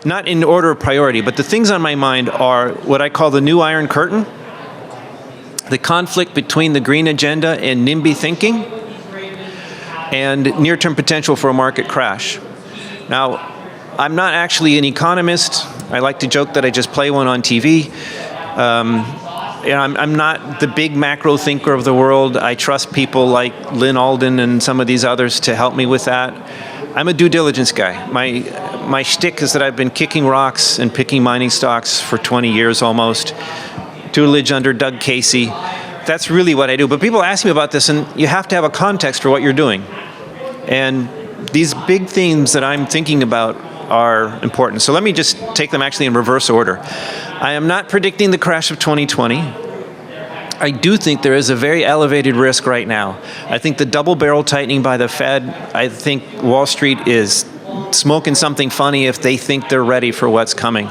not in order of priority, but the things on my mind are what I call the new Iron Curtain, the conflict between the green agenda and NIMBY thinking, and near-term potential for a market crash. Now, I'm not actually an economist. I like to joke that I just play one on TV. I'm not the big macro thinker of the world. I trust people like Lynn Alden and some of these others to help me with that. I'm a due diligence guy. My shtick is that I've been kicking rocks and picking mining stocks for 20 years almost. Tutelage under Doug Casey. That's really what I do. But people ask me about this, and you have to have a context for what you're doing. And these big themes that I'm thinking about are important. So let me just take them actually in reverse order. I am not predicting the crash of 2020. I do think there is a very elevated risk right now. I think the double barrel tightening by the Fed, I think Wall Street is smoking something funny if they think they're ready for what's coming.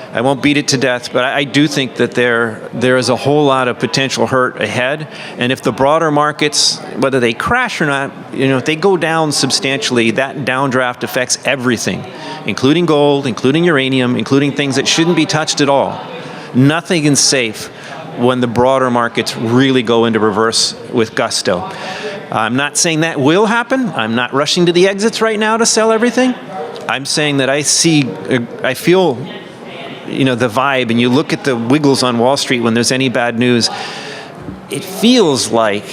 I won't beat it to death, but I do think that there is a whole lot of potential hurt ahead. And if the broader markets, whether they crash or not, if they go down substantially, that downdraft affects everything, including gold, including uranium, including things that shouldn't be touched at all. Nothing is safe when the broader markets really go into reverse with gusto. I'm not saying that will happen. I'm not rushing to the exits right now to sell everything. I'm saying that I feel the vibe, and you look at the wiggles on Wall Street when there's any bad news, it feels like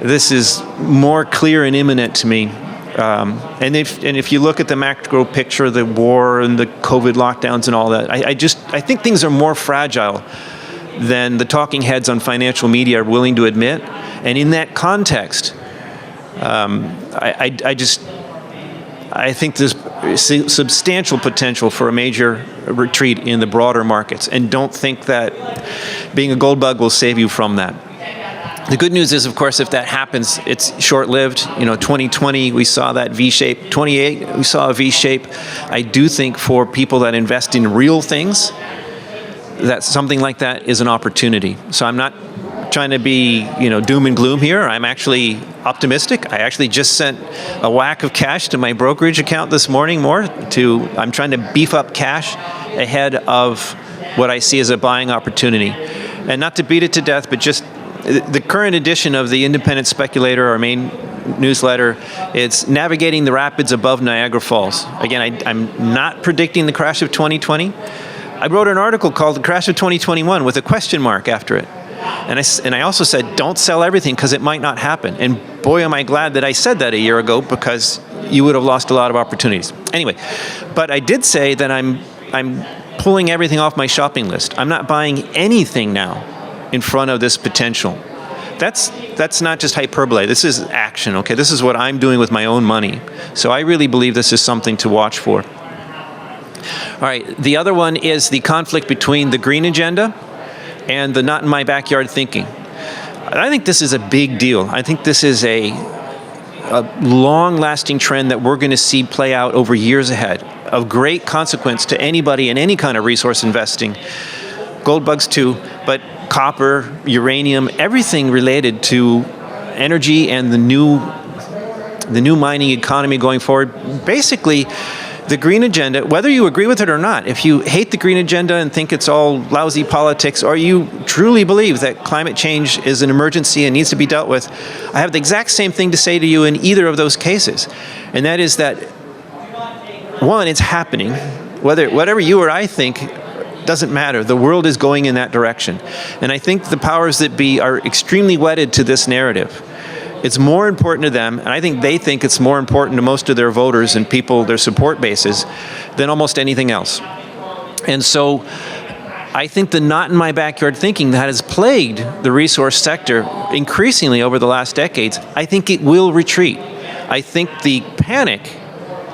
this is more clear and imminent to me. And if you look at the macro picture, the war and the COVID lockdowns and all that, I think things are more fragile than the talking heads on financial media are willing to admit. And in that context, I think there's substantial potential for a major retreat in the broader markets, and don't think that being a gold bug will save you from that. The good news is, of course, if that happens, it's short-lived. 2020, we saw that V-shape. 28, we saw a V-shape. I do think for people that invest in real things, that something like that is an opportunity. So I'm not trying to be, doom and gloom here. I'm actually optimistic. I actually just sent a whack of cash to my brokerage account this morning I'm trying to beef up cash ahead of what I see as a buying opportunity. And not to beat it to death, but just the current edition of the Independent Speculator, our main newsletter, it's navigating the rapids above Niagara Falls. Again, I'm not predicting the crash of 2020. I wrote an article called The Crash of 2021 with a question mark after it. And I also said, don't sell everything because it might not happen. And boy, am I glad that I said that a year ago, because you would have lost a lot of opportunities. Anyway, but I did say that I'm pulling everything off my shopping list. I'm not buying anything now in front of this potential. That's not just hyperbole. This is action, okay? This is what I'm doing with my own money. So I really believe this is something to watch for. All right, the other one is the conflict between the green agenda and the not in my backyard thinking. I think this is a big deal. I think this is a long-lasting trend that we're going to see play out over years ahead, of great consequence to anybody in any kind of resource investing. Gold bugs too, but copper, uranium, everything related to energy and the new mining economy going forward. Basically, the green agenda, whether you agree with it or not, if you hate the green agenda and think it's all lousy politics, or you truly believe that climate change is an emergency and needs to be dealt with, I have the exact same thing to say to you in either of those cases. And that is that, one, it's happening. Whatever you or I think, doesn't matter. The world is going in that direction. And I think the powers that be are extremely wedded to this narrative. It's more important to them, and I think they think it's more important to most of their voters and people, their support bases, than almost anything else. And so I think the not in my backyard thinking that has plagued the resource sector increasingly over the last decades, I think it will retreat. I think the panic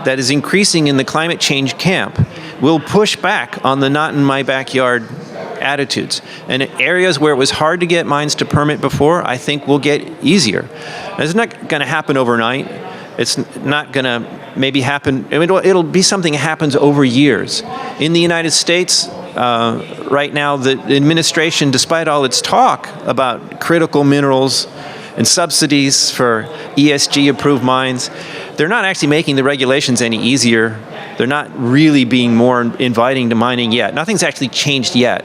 that is increasing in the climate change camp will push back on the not in my backyard attitudes. And in areas where it was hard to get mines to permit before, I think will get easier. It's not going to happen overnight. It's not going to maybe happen, it'll be something that happens over years. In the United States, right now, the administration, despite all its talk about critical minerals and subsidies for ESG-approved mines, they're not actually making the regulations any easier They're not really being more inviting to mining yet. Nothing's actually changed yet.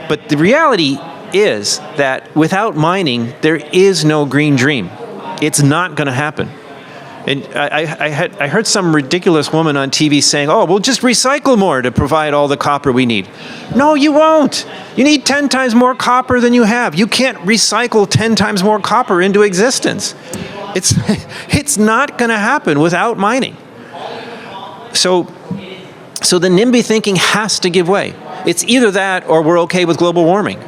But the reality is that without mining, there is no green dream. It's not going to happen. And I heard some ridiculous woman on TV saying, oh, we'll just recycle more to provide all the copper we need. No, you won't. You need 10 times more copper than you have. You can't recycle 10 times more copper into existence. It's not going to happen without mining. So the NIMBY thinking has to give way. It's either that or we're okay with global warming.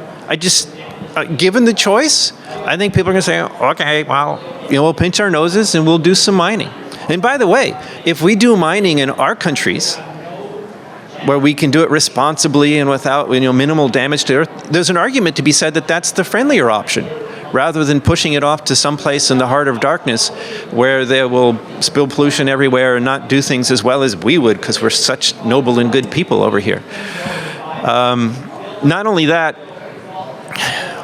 Given the choice, I think people are going to say, okay, well, we'll pinch our noses and we'll do some mining. And by the way, if we do mining in our countries, where we can do it responsibly and without minimal damage to Earth, there's an argument to be said that that's the friendlier option, rather than pushing it off to some place in the heart of darkness where they will spill pollution everywhere and not do things as well as we would because we're such noble and good people over here. Not only that,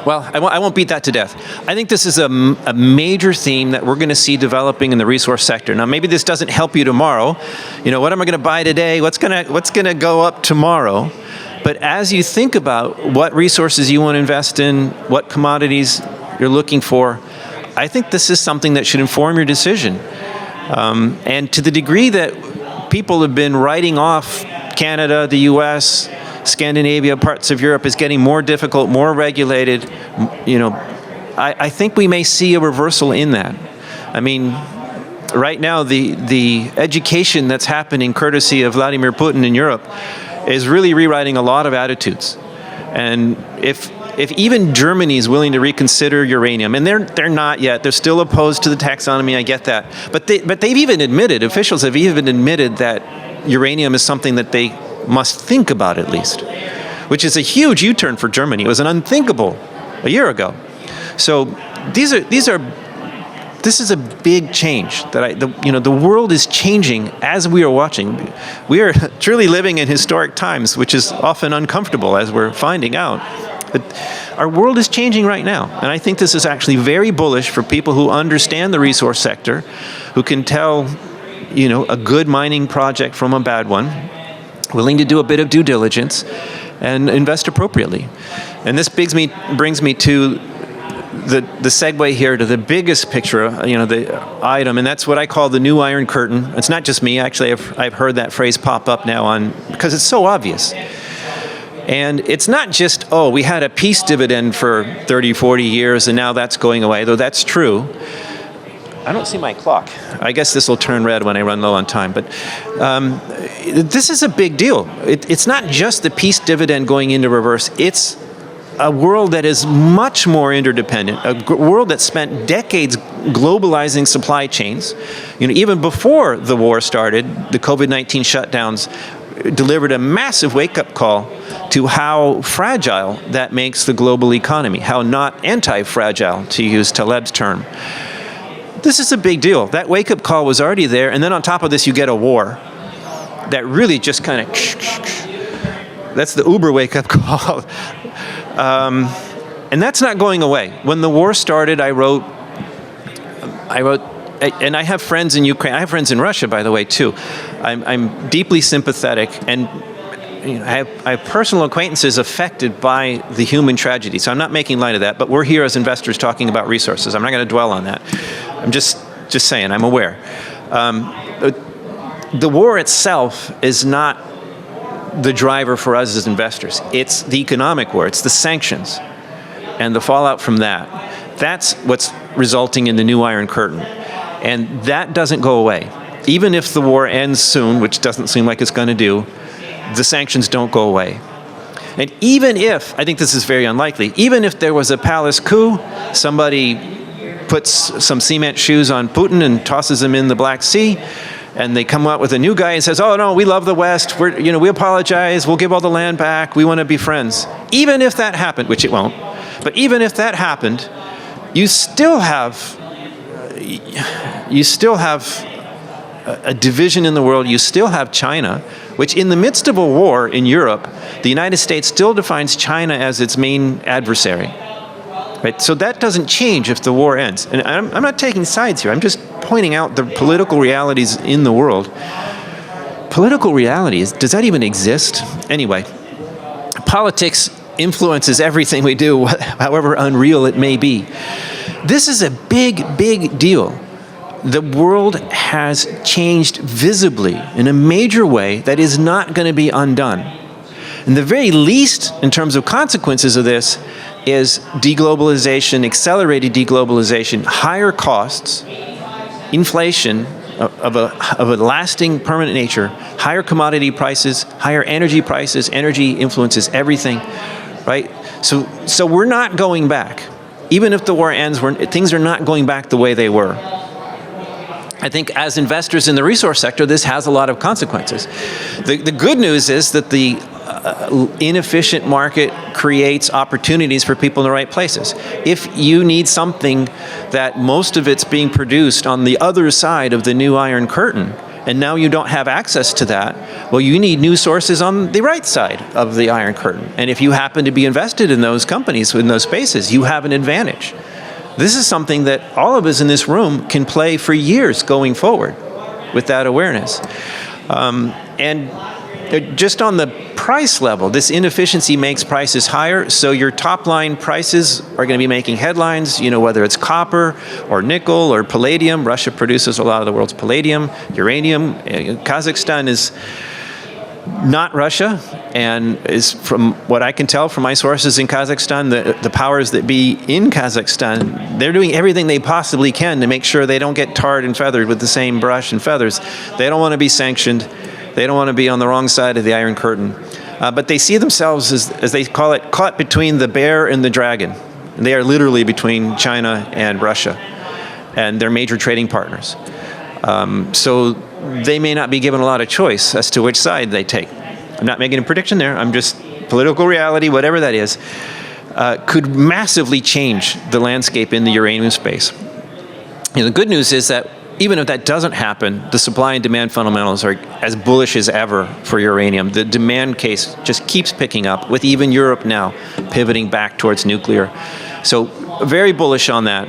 well, I won't beat that to death. I think this is a major theme that we're going to see developing in the resource sector. Now, maybe this doesn't help you tomorrow. What am I going to buy today? What's going to go up tomorrow? But as you think about what resources you want to invest in, what commodities you're looking for, I think this is something that should inform your decision. And to the degree that people have been writing off Canada, the U.S., Scandinavia, parts of Europe is getting more difficult, more regulated. I think we may see a reversal in that. I mean, right now the education that's happening courtesy of Vladimir Putin in Europe is really rewriting a lot of attitudes. And if even Germany is willing to reconsider uranium, and they're not yet, they're still opposed to the taxonomy, I get that. But they've even admitted, officials have even admitted that uranium is something that they must think about at least, which is a huge U-turn for Germany. It was an unthinkable a year ago. So this is a big change that the world is changing as we are watching. We are truly living in historic times, which is often uncomfortable as we're finding out. But our world is changing right now, and I think this is actually very bullish for people who understand the resource sector, who can tell, a good mining project from a bad one, willing to do a bit of due diligence and invest appropriately. And this brings me to the segue here to the biggest picture, the item, and that's what I call the new Iron Curtain. It's not just me, actually. I've heard that phrase pop up now because it's so obvious. And it's not just, we had a peace dividend for 30, 40 years and now that's going away, though that's true. I don't see my clock. I guess this will turn red when I run low on time. But this is a big deal. It's not just the peace dividend going into reverse. It's a world that is much more interdependent, a world that spent decades globalizing supply chains. Even before the war started, the COVID-19 shutdowns delivered a massive wake-up call to how fragile that makes the global economy, how not anti-fragile, to use Taleb's term. This is a big deal. That wake-up call was already there, and then on top of this, you get a war that really just kind of, that's the Uber wake-up call. And that's not going away. When the war started, I wrote, and I have friends in Ukraine, I have friends in Russia, by the way, too. I'm deeply sympathetic, and I have personal acquaintances affected by the human tragedy, so I'm not making light of that, but we're here as investors talking about resources. I'm not going to dwell on that. I'm just saying, I'm aware. The war itself is not the driver for us as investors. It's the economic war, it's the sanctions and the fallout from that. That's what's resulting in the new Iron Curtain. And that doesn't go away. Even if the war ends soon, which doesn't seem like it's going to do, the sanctions don't go away. And even if, I think this is very unlikely, even if there was a palace coup, somebody puts some cement shoes on Putin and tosses him in the Black Sea, and they come out with a new guy and says, oh no, we love the West, we apologize, we'll give all the land back, we want to be friends. Even if that happened, which it won't, but even if that happened, you still have a division in the world. You still have China, which in the midst of a war in Europe, the United States still defines China as its main adversary. Right? So that doesn't change if the war ends. And I'm not taking sides here. I'm just pointing out the political realities in the world. political reality is, does that even exist? Anyway, politics influences everything we do, however unreal it may be. This is a big, big deal. The world has changed visibly in a major way that is not going to be undone. And the very least, in terms of consequences of this, is deglobalization, accelerated deglobalization, higher costs, inflation of a lasting, permanent nature, higher commodity prices, higher energy prices. Energy influences everything, right? So we're not going back. Even if the war ends, things are not going back the way they were. I think as investors in the resource sector, this has a lot of consequences. The good news is that the inefficient market creates opportunities for people in the right places. If you need something that most of it's being produced on the other side of the new Iron Curtain, and now you don't have access to that, well, you need new sources on the right side of the Iron Curtain. And if you happen to be invested in those companies, in those spaces, you have an advantage. This is something that all of us in this room can play for years going forward with that awareness. And just on the price level, this inefficiency makes prices higher, so your top line prices are going to be making headlines, whether it's copper or nickel or palladium. Russia produces a lot of the world's palladium, uranium. Kazakhstan is not Russia, and is, from what I can tell from my sources in Kazakhstan, the powers that be in Kazakhstan, they're doing everything they possibly can to make sure they don't get tarred and feathered with the same brush and feathers. They don't want to be sanctioned. They don't want to be on the wrong side of the Iron Curtain. But they see themselves, as they call it, caught between the bear and the dragon. And they are literally between China and Russia, and they're major trading partners. So they may not be given a lot of choice as to which side they take. I'm not making a prediction there. I'm just political reality, whatever that is, could massively change the landscape in the uranium space. The good news is that even if that doesn't happen, the supply and demand fundamentals are as bullish as ever for uranium. The demand case just keeps picking up, with even Europe now pivoting back towards nuclear. So very bullish on that.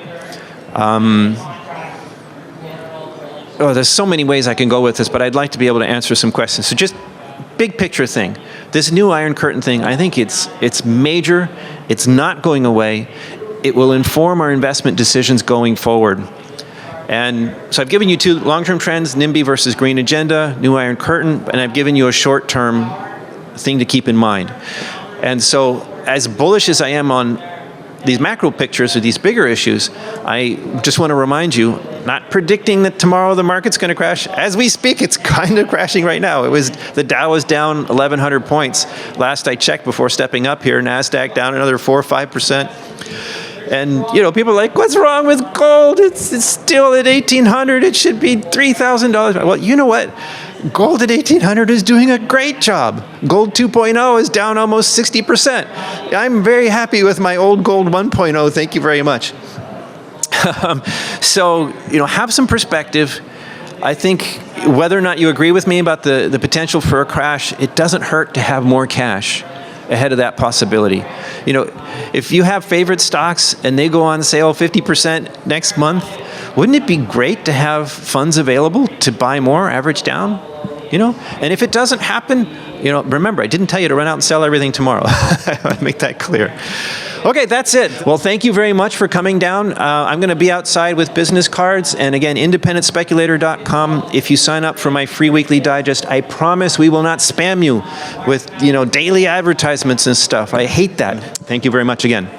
There's so many ways I can go with this, but I'd like to be able to answer some questions. So just big picture thing. This new Iron Curtain thing, I think it's major. It's not going away. It will inform our investment decisions going forward. And so I've given you two long-term trends, NIMBY versus green agenda, new Iron Curtain, and I've given you a short-term thing to keep in mind. And so as bullish as I am on these macro pictures or these bigger issues, I just want to remind you, not predicting that tomorrow the market's going to crash. As we speak, it's kind of crashing right now. The Dow was down 1,100 points. Last I checked before stepping up here, NASDAQ down another 4 or 5%. And, people are like, what's wrong with gold? It's still at 1,800. It should be $3,000. Well, you know what? Gold at 1,800 is doing a great job. Gold 2.0 is down almost 60%. I'm very happy with my old gold 1.0. Thank you very much. So, have some perspective. I think whether or not you agree with me about the potential for a crash, it doesn't hurt to have more cash ahead of that possibility. If you have favorite stocks and they go on sale 50% next month, wouldn't it be great to have funds available to buy more, average down? And if it doesn't happen, remember, I didn't tell you to run out and sell everything tomorrow. I want to make that clear. Okay, that's it. Well, thank you very much for coming down. I'm going to be outside with business cards. And again, independentspeculator.com. If you sign up for my free weekly digest, I promise we will not spam you with, daily advertisements and stuff. I hate that. Thank you very much again.